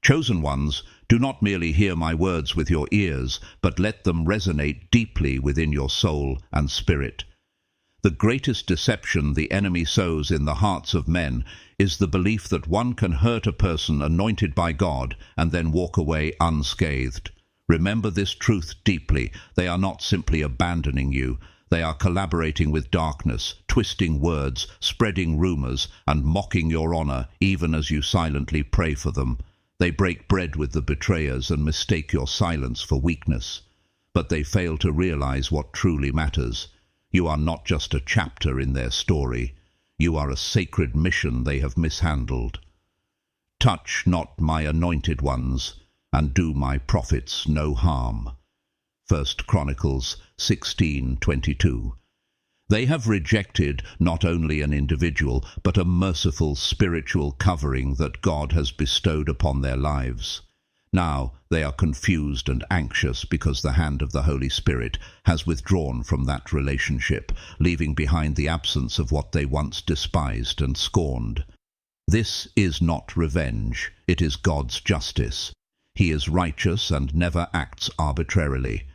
Chosen ones, do not merely hear my words with your ears, but let them resonate deeply within your soul and spirit. The greatest deception the enemy sows in the hearts of men is the belief that one can hurt a person anointed by God and then walk away unscathed. Remember this truth deeply. They are not simply abandoning you. They are collaborating with darkness, twisting words, spreading rumors, and mocking your honor, even as you silently pray for them. They break bread with the betrayers and mistake your silence for weakness. But they fail to realize what truly matters. You are not just a chapter in their story. You are a sacred mission they have mishandled. Touch not my anointed ones, and do my prophets no harm. 1 Chronicles 16:22. They have rejected not only an individual, but a merciful spiritual covering that God has bestowed upon their lives. Now they are confused and anxious because the hand of the Holy Spirit has withdrawn from that relationship, leaving behind the absence of what they once despised and scorned. This is not revenge, it is God's justice. He is righteous and never acts arbitrarily.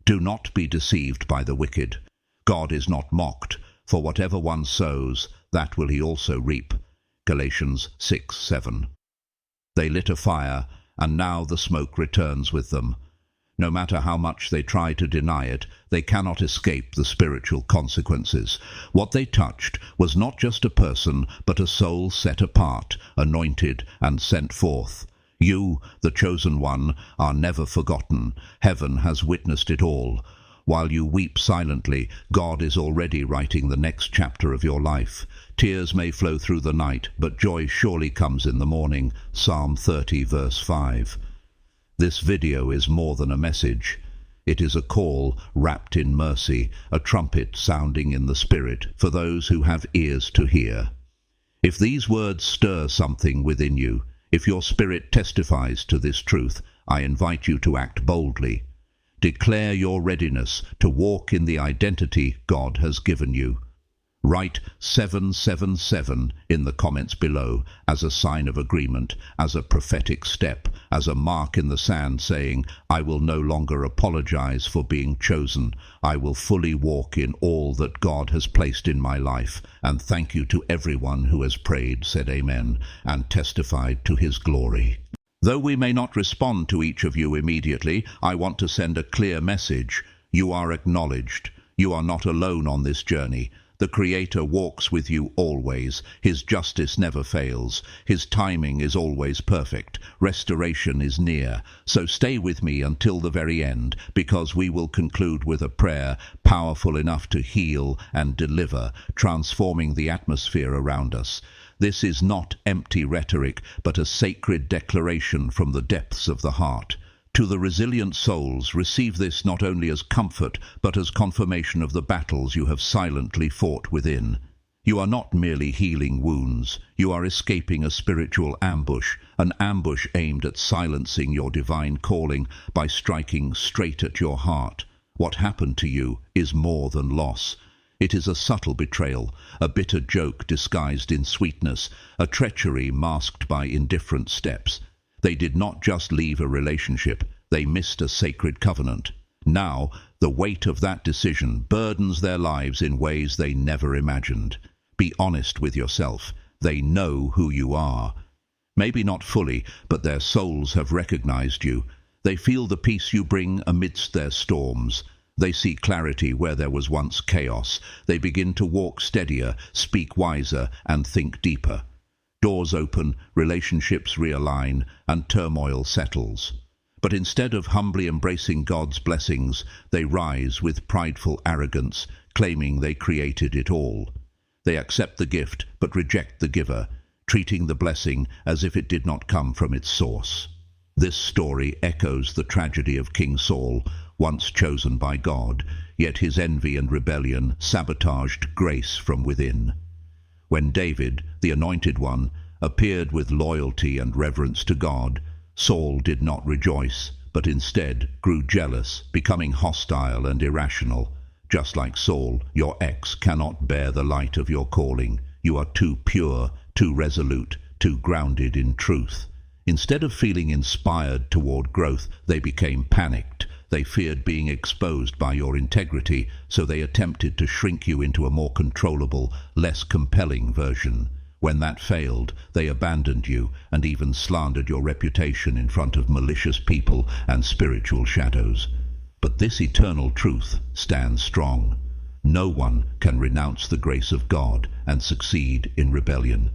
Do not be deceived by the wicked. God is not mocked, for whatever one sows, that will he also reap. Galatians 6:7. They lit a fire, and now the smoke returns with them. No matter how much they try to deny it, they cannot escape the spiritual consequences. What they touched was not just a person, but a soul set apart, anointed, and sent forth. You, the chosen one, are never forgotten. Heaven has witnessed it all. While you weep silently, God is already writing the next chapter of your life. Tears may flow through the night, but joy surely comes in the morning. Psalm 30, verse 5. This video is more than a message. It is a call wrapped in mercy, a trumpet sounding in the Spirit for those who have ears to hear. If these words stir something within you, if your spirit testifies to this truth, I invite you to act boldly. Declare your readiness to walk in the identity God has given you. Write 777 in the comments below as a sign of agreement, as a prophetic step, as a mark in the sand saying, I will no longer apologize for being chosen. I will fully walk in all that God has placed in my life. And thank you to everyone who has prayed, said amen, and testified to his glory. Though we may not respond to each of you immediately, I want to send a clear message. You are acknowledged. You are not alone on this journey. The Creator walks with you always. His justice never fails. His timing is always perfect. Restoration is near. So stay with me until the very end, because we will conclude with a prayer powerful enough to heal and deliver, transforming the atmosphere around us. This is not empty rhetoric, but a sacred declaration from the depths of the heart. To the resilient souls, receive this not only as comfort, but as confirmation of the battles you have silently fought within. You are not merely healing wounds. You are escaping a spiritual ambush, an ambush aimed at silencing your divine calling by striking straight at your heart. What happened to you is more than loss. It is a subtle betrayal, a bitter joke disguised in sweetness, a treachery masked by indifferent steps. They did not just leave a relationship, they missed a sacred covenant. Now, the weight of that decision burdens their lives in ways they never imagined. Be honest with yourself. They know who you are. Maybe not fully, but their souls have recognized you. They feel the peace you bring amidst their storms. They see clarity where there was once chaos. They begin to walk steadier, speak wiser, and think deeper. Doors open, relationships realign, and turmoil settles. But instead of humbly embracing God's blessings, they rise with prideful arrogance, claiming they created it all. They accept the gift, but reject the giver, treating the blessing as if it did not come from its source. This story echoes the tragedy of King Saul, once chosen by God, yet his envy and rebellion sabotaged grace from within. When David, the anointed one, appeared with loyalty and reverence to God, Saul did not rejoice, but instead grew jealous, becoming hostile and irrational. Just like Saul, your ex cannot bear the light of your calling. You are too pure, too resolute, too grounded in truth. Instead of feeling inspired toward growth, they became panicked. They feared being exposed by your integrity, so they attempted to shrink you into a more controllable, less compelling version. When that failed, they abandoned you and even slandered your reputation in front of malicious people and spiritual shadows. But this eternal truth stands strong. No one can renounce the grace of God and succeed in rebellion.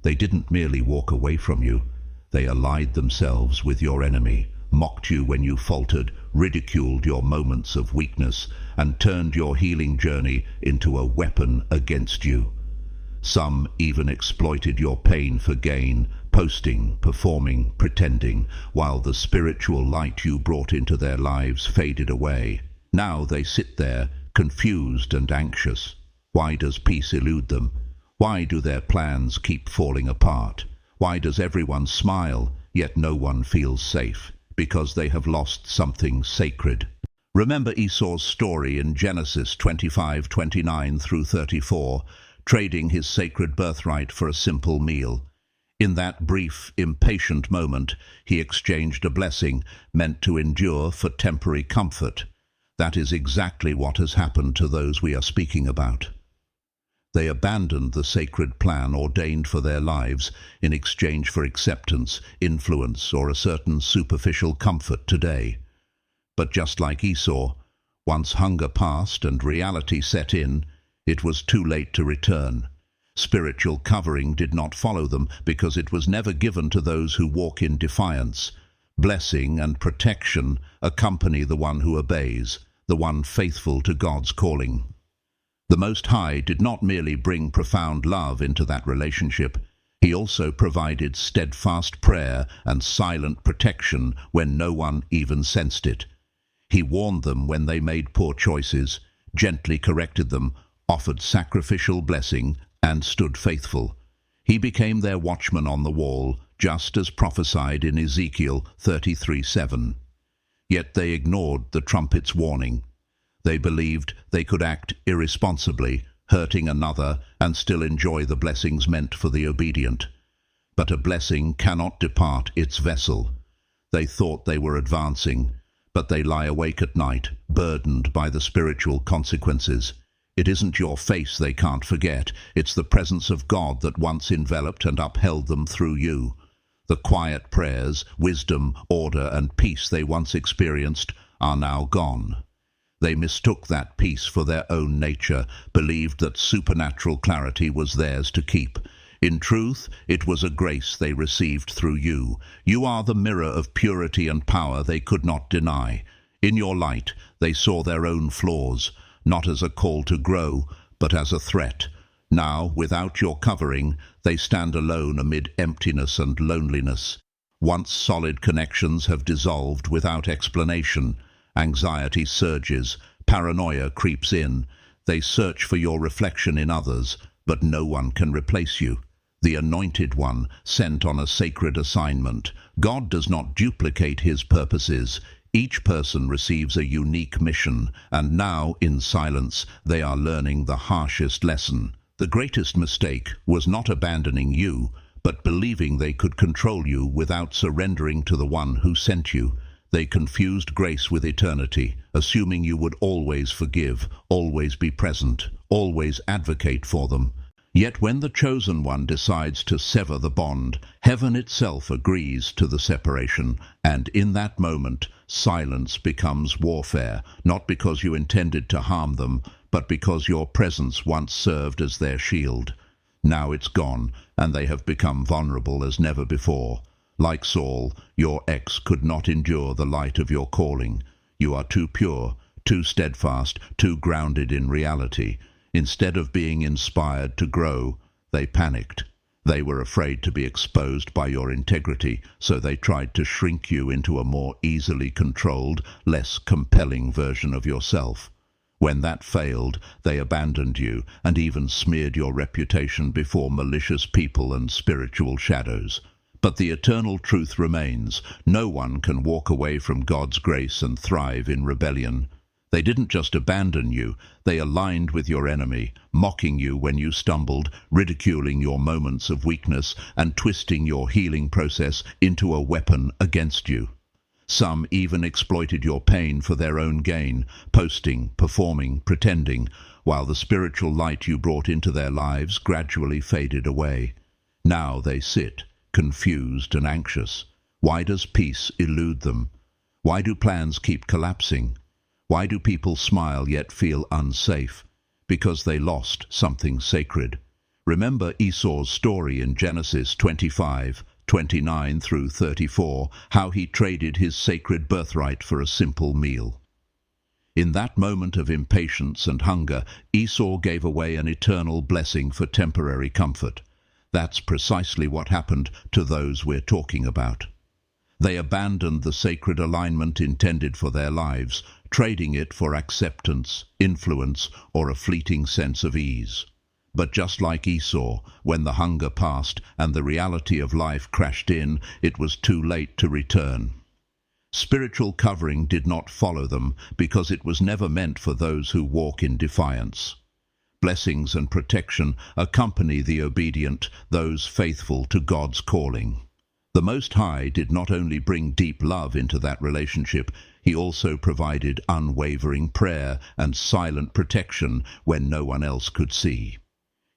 They didn't merely walk away from you. They allied themselves with your enemy, mocked you when you faltered, ridiculed your moments of weakness, and turned your healing journey into a weapon against you. Some even exploited your pain for gain, posting, performing, pretending, while the spiritual light you brought into their lives faded away. Now they sit there, confused and anxious. Why does peace elude them? Why do their plans keep falling apart? Why does everyone smile, yet no one feels safe? Because they have lost something sacred. Remember Esau's story in Genesis 25:29 through 34, trading his sacred birthright for a simple meal. In that brief, impatient moment, he exchanged a blessing meant to endure for temporary comfort. That is exactly what has happened to those we are speaking about. They abandoned the sacred plan ordained for their lives in exchange for acceptance, influence, or a certain superficial comfort today. But just like Esau, once hunger passed and reality set in, it was too late to return. Spiritual covering did not follow them because it was never given to those who walk in defiance. Blessing and protection accompany the one who obeys, the one faithful to God's calling. The Most High did not merely bring profound love into that relationship. He also provided steadfast prayer and silent protection when no one even sensed it. He warned them when they made poor choices, gently corrected them, offered sacrificial blessing, and stood faithful. He became their watchman on the wall, just as prophesied in Ezekiel 33:7. Yet they ignored the trumpet's warning. They believed they could act irresponsibly, hurting another, and still enjoy the blessings meant for the obedient. But a blessing cannot depart its vessel. They thought they were advancing, but they lie awake at night, burdened by the spiritual consequences. It isn't your face they can't forget, it's the presence of God that once enveloped and upheld them through you. The quiet prayers, wisdom, order, and peace they once experienced are now gone. They mistook that peace for their own nature, believed that supernatural clarity was theirs to keep. In truth, it was a grace they received through you. You are the mirror of purity and power they could not deny. In your light, they saw their own flaws, not as a call to grow, but as a threat. Now, without your covering, they stand alone amid emptiness and loneliness. Once solid connections have dissolved without explanation. Anxiety surges, paranoia creeps in. They search for your reflection in others, but no one can replace you. The anointed one, sent on a sacred assignment. God does not duplicate his purposes. Each person receives a unique mission, and now, in silence, they are learning the harshest lesson. The greatest mistake was not abandoning you, but believing they could control you without surrendering to the one who sent you. They confused grace with eternity, assuming you would always forgive, always be present, always advocate for them. Yet when the chosen one decides to sever the bond, heaven itself agrees to the separation, and in that moment, silence becomes warfare, not because you intended to harm them, but because your presence once served as their shield. Now it's gone, and they have become vulnerable as never before. Like Saul, your ex could not endure the light of your calling. You are too pure, too steadfast, too grounded in reality. Instead of being inspired to grow, they panicked. They were afraid to be exposed by your integrity, so they tried to shrink you into a more easily controlled, less compelling version of yourself. When that failed, they abandoned you and even smeared your reputation before malicious people and spiritual shadows. But the eternal truth remains. No one can walk away from God's grace and thrive in rebellion. They didn't just abandon you, they aligned with your enemy, mocking you when you stumbled, ridiculing your moments of weakness, and twisting your healing process into a weapon against you. Some even exploited your pain for their own gain, posting, performing, pretending, while the spiritual light you brought into their lives gradually faded away. Now they sit, confused and anxious. Why does peace elude them? Why do plans keep collapsing? Why do people smile yet feel unsafe? Because they lost something sacred. Remember Esau's story in Genesis 25:29 through 34, how he traded his sacred birthright for a simple meal. In that moment of impatience and hunger, Esau gave away an eternal blessing for temporary comfort. That's precisely what happened to those we're talking about. They abandoned the sacred alignment intended for their lives, trading it for acceptance, influence, or a fleeting sense of ease. But just like Esau, when the hunger passed and the reality of life crashed in, it was too late to return. Spiritual covering did not follow them because it was never meant for those who walk in defiance. Blessings and protection accompany the obedient, those faithful to God's calling. The Most High did not only bring deep love into that relationship, he also provided unwavering prayer and silent protection when no one else could see.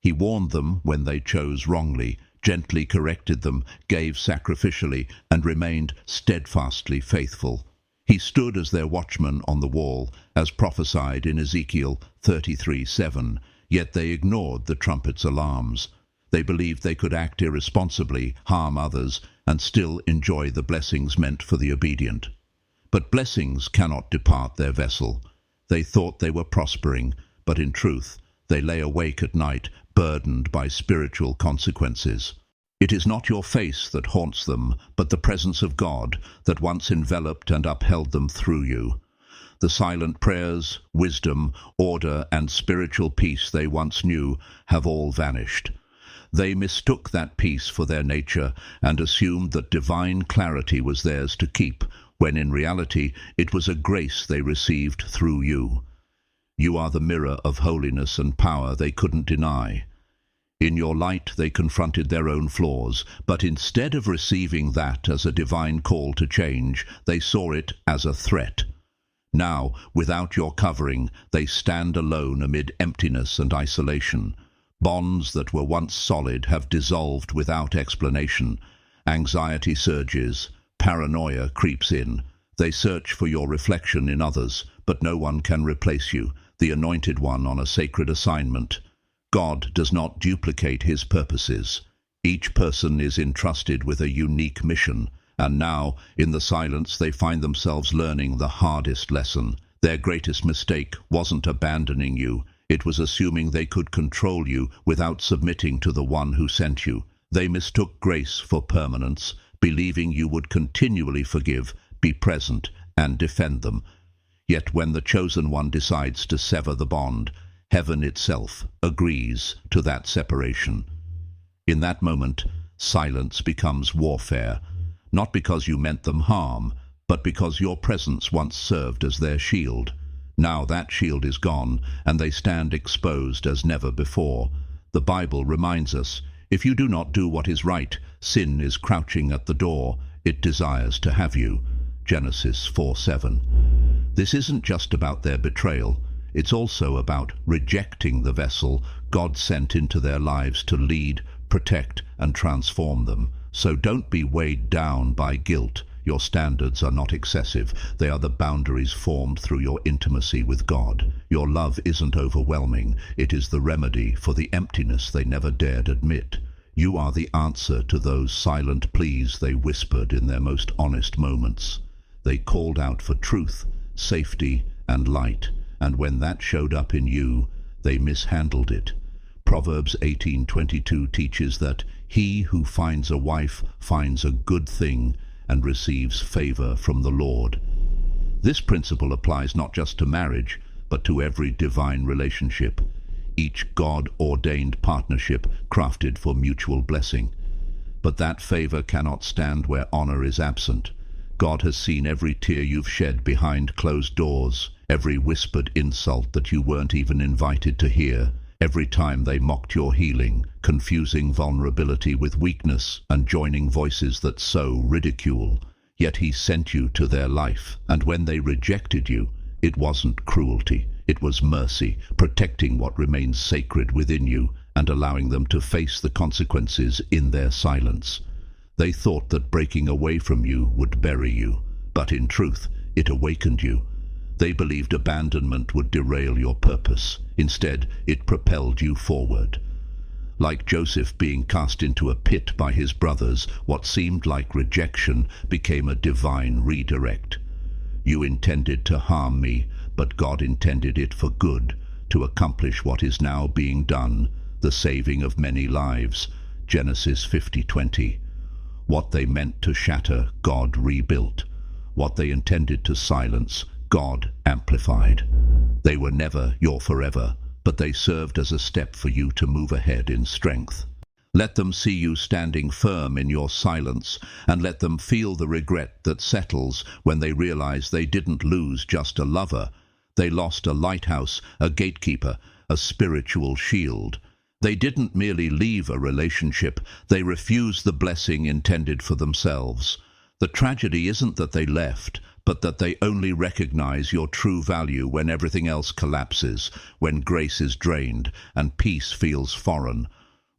He warned them when they chose wrongly, gently corrected them, gave sacrificially, and remained steadfastly faithful. He stood as their watchman on the wall, as prophesied in Ezekiel 33:7, yet they ignored the trumpet's alarms. They believed they could act irresponsibly, harm others, and still enjoy the blessings meant for the obedient. But blessings cannot depart their vessel. They thought they were prospering, but in truth, they lay awake at night, burdened by spiritual consequences. It is not your face that haunts them, but the presence of God that once enveloped and upheld them through you. The silent prayers, wisdom, order, and spiritual peace they once knew have all vanished. They mistook that peace for their nature and assumed that divine clarity was theirs to keep, when in reality it was a grace they received through you. You are the mirror of holiness and power they couldn't deny. In your light they confronted their own flaws, but instead of receiving that as a divine call to change, they saw it as a threat. Now, without your covering, they stand alone amid emptiness and isolation. Bonds that were once solid have dissolved without explanation. Anxiety surges, paranoia creeps in. They search for your reflection in others, but no one can replace you, the anointed one on a sacred assignment. God does not duplicate his purposes. Each person is entrusted with a unique mission, and now, in the silence, they find themselves learning the hardest lesson. Their greatest mistake wasn't abandoning you. It was assuming they could control you without submitting to the one who sent you. They mistook grace for permanence, believing you would continually forgive, be present, and defend them. Yet when the chosen one decides to sever the bond, heaven itself agrees to that separation. In that moment, silence becomes warfare, not because you meant them harm, but because your presence once served as their shield. Now that shield is gone, and they stand exposed as never before. The Bible reminds us, if you do not do what is right, sin is crouching at the door. It desires to have you. Genesis 4:7. This isn't just about their betrayal. It's also about rejecting the vessel God sent into their lives to lead, protect, and transform them. So don't be weighed down by guilt. Your standards are not excessive. They are the boundaries formed through your intimacy with God. Your love isn't overwhelming. It is the remedy for the emptiness they never dared admit. You are the answer to those silent pleas they whispered in their most honest moments. They called out for truth, safety, and light, and when that showed up in you, they mishandled it. Proverbs 18:22 teaches that he who finds a wife finds a good thing and receives favor from the Lord. This principle applies not just to marriage, but to every divine relationship, each God-ordained partnership crafted for mutual blessing. But that favor cannot stand where honor is absent. God has seen every tear you've shed behind closed doors, every whispered insult that you weren't even invited to hear, every time they mocked your healing, confusing vulnerability with weakness and joining voices that sow ridicule. Yet he sent you to their life, and when they rejected you, it wasn't cruelty, it was mercy, protecting what remains sacred within you and allowing them to face the consequences in their silence. They thought that breaking away from you would bury you, but in truth, it awakened you. They believed abandonment would derail your purpose. Instead, it propelled you forward. Like Joseph being cast into a pit by his brothers, what seemed like rejection became a divine redirect. You intended to harm me, but God intended it for good, to accomplish what is now being done, the saving of many lives. Genesis 50:20. What they meant to shatter, God rebuilt. What they intended to silence, God amplified. They were never your forever, but they served as a step for you to move ahead in strength. Let them see you standing firm in your silence, and let them feel the regret that settles when they realize they didn't lose just a lover. They lost a lighthouse, a gatekeeper, a spiritual shield. They didn't merely leave a relationship, they refused the blessing intended for themselves. The tragedy isn't that they left, but that they only recognize your true value when everything else collapses, when grace is drained and peace feels foreign.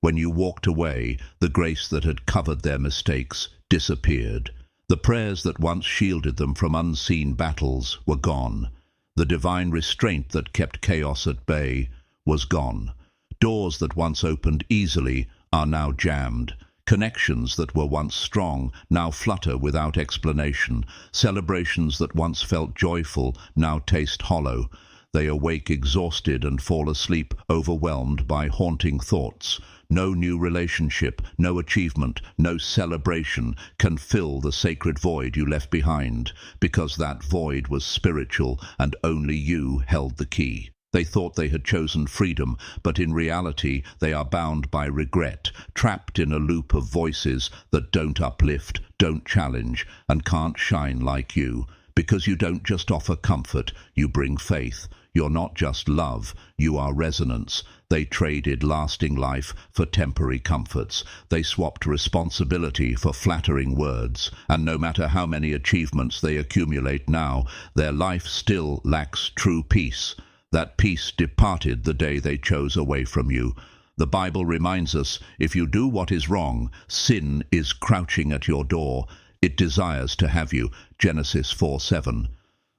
When you walked away, the grace that had covered their mistakes disappeared. The prayers that once shielded them from unseen battles were gone. The divine restraint that kept chaos at bay was gone. Doors that once opened easily are now jammed. Connections that were once strong now flutter without explanation. Celebrations that once felt joyful now taste hollow. They awake exhausted and fall asleep overwhelmed by haunting thoughts. No new relationship, no achievement, no celebration can fill the sacred void you left behind, because that void was spiritual and only you held the key. They thought they had chosen freedom, but in reality they are bound by regret, trapped in a loop of voices that don't uplift, don't challenge, and can't shine like you. Because you don't just offer comfort, you bring faith. You're not just love, you are resonance. They traded lasting life for temporary comforts. They swapped responsibility for flattering words. And no matter how many achievements they accumulate now, their life still lacks true peace. That peace departed the day they chose away from you. The Bible reminds us, if you do what is wrong, sin is crouching at your door. It desires to have you. Genesis 4:7.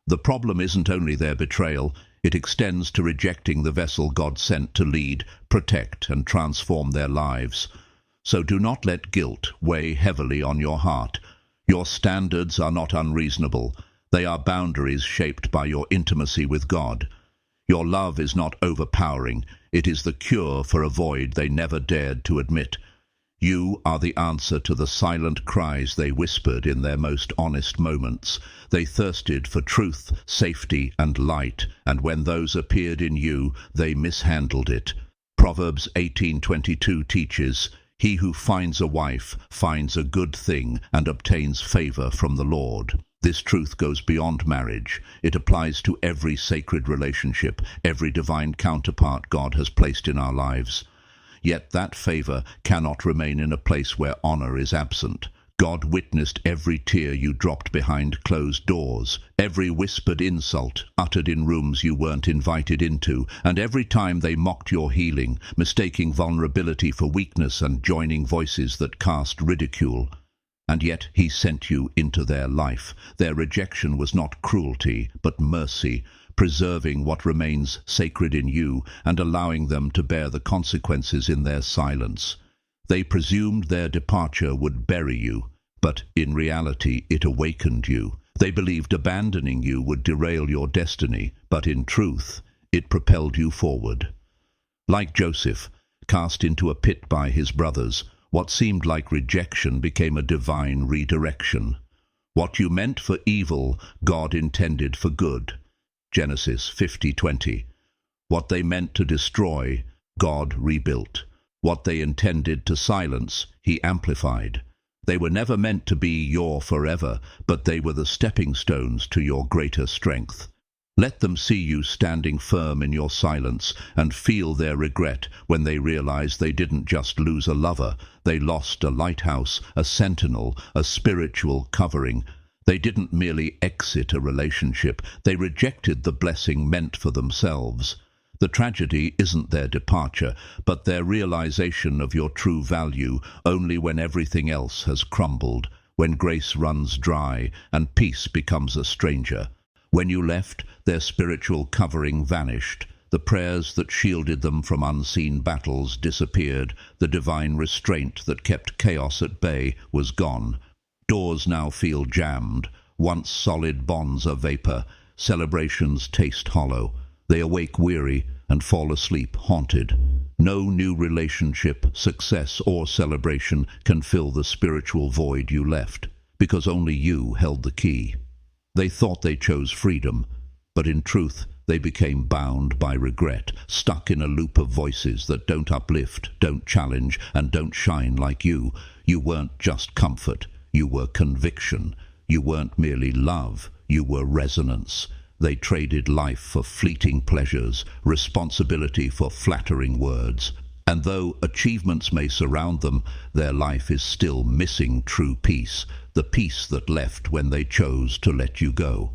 The problem isn't only their betrayal, it extends to rejecting the vessel God sent to lead, protect, and transform their lives. So do not let guilt weigh heavily on your heart. Your standards are not unreasonable. They are boundaries shaped by your intimacy with God. Your love is not overpowering. It is the cure for a void they never dared to admit. You are the answer to the silent cries they whispered in their most honest moments. They thirsted for truth, safety, and light, and when those appeared in you, they mishandled it. Proverbs 18:22 teaches, "He who finds a wife finds a good thing and obtains favor from the Lord." This truth goes beyond marriage. It applies to every sacred relationship, every divine counterpart God has placed in our lives. Yet that favor cannot remain in a place where honor is absent. God witnessed every tear you dropped behind closed doors, every whispered insult uttered in rooms you weren't invited into, and every time they mocked your healing, mistaking vulnerability for weakness and joining voices that cast ridicule. And yet he sent you into their life. Their rejection was not cruelty, but mercy, preserving what remains sacred in you and allowing them to bear the consequences in their silence. They presumed their departure would bury you, but in reality it awakened you. They believed abandoning you would derail your destiny, but in truth it propelled you forward. Like Joseph, cast into a pit by his brothers, what seemed like rejection became a divine redirection. What you meant for evil, God intended for good. Genesis 50:20. What they meant to destroy, God rebuilt. What they intended to silence, he amplified. They were never meant to be your forever, but they were the stepping stones to your greater strength. Let them see you standing firm in your silence and feel their regret when they realize they didn't just lose a lover, they lost a lighthouse, a sentinel, a spiritual covering. They didn't merely exit a relationship, they rejected the blessing meant for themselves. The tragedy isn't their departure, but their realization of your true value only when everything else has crumbled, when grace runs dry and peace becomes a stranger. When you left, their spiritual covering vanished. The prayers that shielded them from unseen battles disappeared. The divine restraint that kept chaos at bay was gone. Doors now feel jammed. Once solid bonds are vapor. Celebrations taste hollow. They awake weary and fall asleep haunted. No new relationship, success, or celebration can fill the spiritual void you left, because only you held the key. They thought they chose freedom, but in truth they became bound by regret, stuck in a loop of voices that don't uplift, don't challenge, and don't shine like you. You weren't just comfort, you were conviction. You weren't merely love, you were resonance. They traded life for fleeting pleasures, responsibility for flattering words. And though achievements may surround them, their life is still missing true peace, the peace that left when they chose to let you go.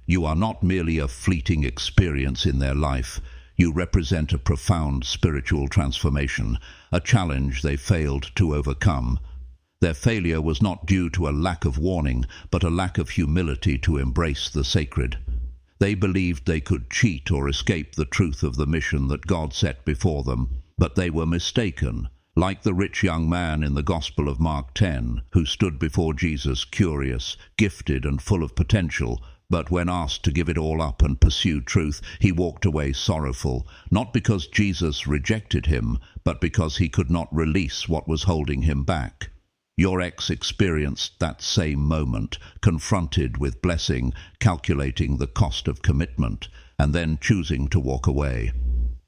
You are not merely a fleeting experience in their life. You represent a profound spiritual transformation, a challenge they failed to overcome. Their failure was not due to a lack of warning, but a lack of humility to embrace the sacred. They believed they could cheat or escape the truth of the mission that God set before them, but they were mistaken. Like the rich young man in the Gospel of Mark 10, who stood before Jesus curious, gifted and full of potential, but when asked to give it all up and pursue truth, he walked away sorrowful, not because Jesus rejected him, but because he could not release what was holding him back. Your ex experienced that same moment, confronted with blessing, calculating the cost of commitment, and then choosing to walk away.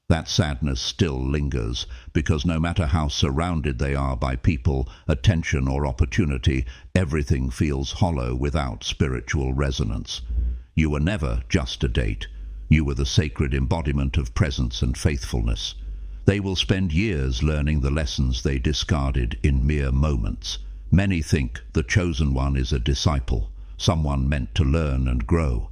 That sadness still lingers, because no matter how surrounded they are by people, attention or opportunity, everything feels hollow without spiritual resonance. You were never just a date. You were the sacred embodiment of presence and faithfulness. They will spend years learning the lessons they discarded in mere moments. Many think the chosen one is a disciple, someone meant to learn and grow.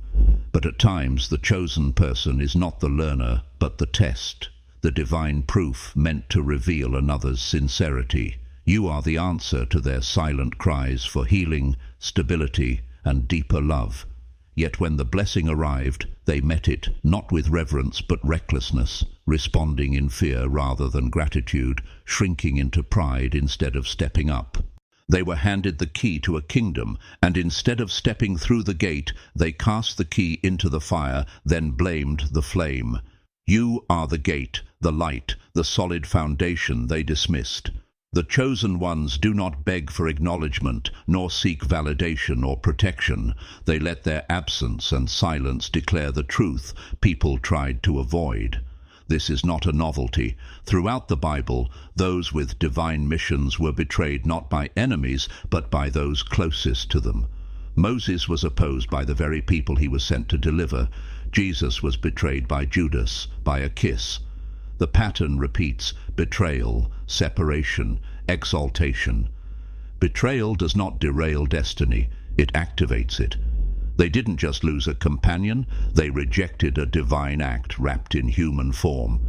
But at times the chosen person is not the learner, but the test, the divine proof meant to reveal another's sincerity. You are the answer to their silent cries for healing, stability, and deeper love. Yet when the blessing arrived, they met it not with reverence but recklessness, responding in fear rather than gratitude, shrinking into pride instead of stepping up. They were handed the key to a kingdom, and instead of stepping through the gate, they cast the key into the fire, then blamed the flame. You are the gate, the light, the solid foundation they dismissed. The chosen ones do not beg for acknowledgement, nor seek validation or protection. They let their absence and silence declare the truth people tried to avoid. This is not a novelty. Throughout the Bible, those with divine missions were betrayed not by enemies, but by those closest to them. Moses was opposed by the very people he was sent to deliver. Jesus was betrayed by Judas, by a kiss. The pattern repeats: betrayal, separation, exaltation. Betrayal does not derail destiny, it activates it. They didn't just lose a companion, they rejected a divine act wrapped in human form.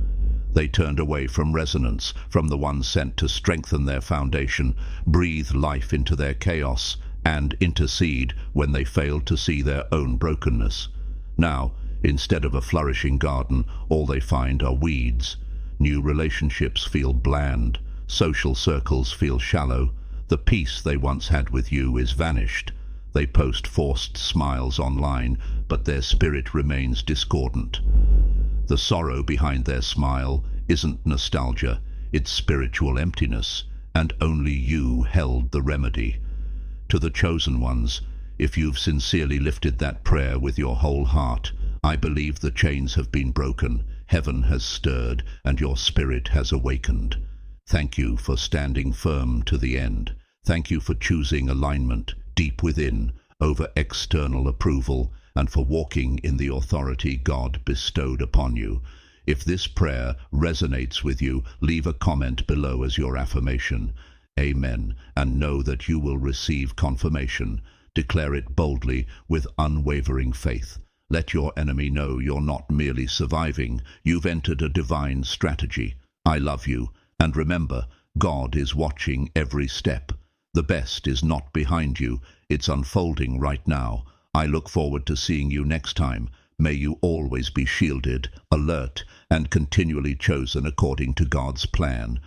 They turned away from resonance, from the one sent to strengthen their foundation, breathe life into their chaos, and intercede when they failed to see their own brokenness. Now, instead of a flourishing garden, all they find are weeds. New relationships feel bland, social circles feel shallow. The peace they once had with you is vanished. They post forced smiles online, but their spirit remains discordant. The sorrow behind their smile isn't nostalgia, it's spiritual emptiness, and only you held the remedy. To the chosen ones, if you've sincerely lifted that prayer with your whole heart, I believe the chains have been broken, heaven has stirred, and your spirit has awakened. Thank you for standing firm to the end. Thank you for choosing alignment deep within over external approval, and for walking in the authority God bestowed upon you. If this prayer resonates with you, leave a comment below as your affirmation. Amen. And know that you will receive confirmation. Declare it boldly with unwavering faith. Let your enemy know you're not merely surviving, you've entered a divine strategy. I love you, and remember, God is watching every step. The best is not behind you, it's unfolding right now. I look forward to seeing you next time. May you always be shielded, alert, and continually chosen according to God's plan.